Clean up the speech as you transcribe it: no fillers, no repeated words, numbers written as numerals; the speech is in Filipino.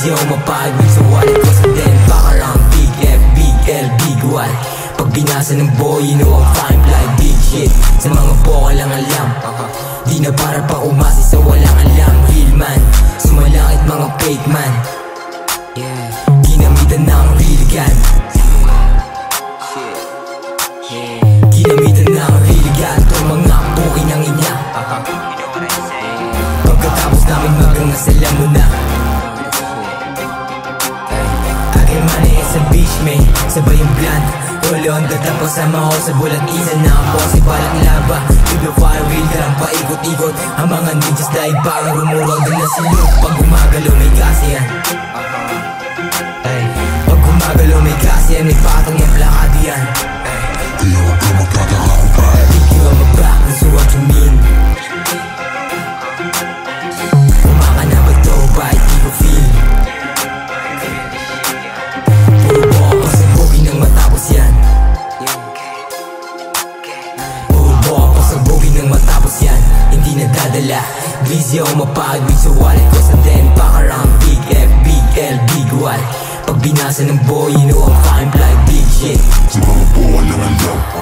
Busy ako mapagod sa wallet ko sa den. Bakarang big F, big L, big Y. Pag binasa ng boy, you know I'm fine fly, big shit. Sa mga bokal lang alam, di na para pa umasi sa walang alam. Real man, sumalangit mga fake man. Ginamitan ng real gun. Ginamitan ng real gun. Itong mga puki ng inya. Pagkatapos namin magang nasalam mo na. Aking money is a bitch man, sabay yung blunt. All on the top, kasama ko sa bulat isa na ang boss, ibalang laba. With the fire wheel, karang paikot-ikot. Ang mga ninjas dahil parang rumuraw din na silog. Pag gumagalo may kasi yan. Pag gumagalo may kasi yan, may patong yung plakado yan. Kaya huwag ka magtataka kung bakit Think you on my back, that's what you mean. Kumaka na ba to, bakit di ko feel? Puro boko sa bogi nang matapos yan. Puro boko sa bogi nang matapos yan. Hindi nagdadala, busy ako mapagod sa wallet ko sa den. Bakarang big F, big L, big Y. Pag binasa ng boy, you know I'm fine fly, big shit. sa mga bukal lang alam.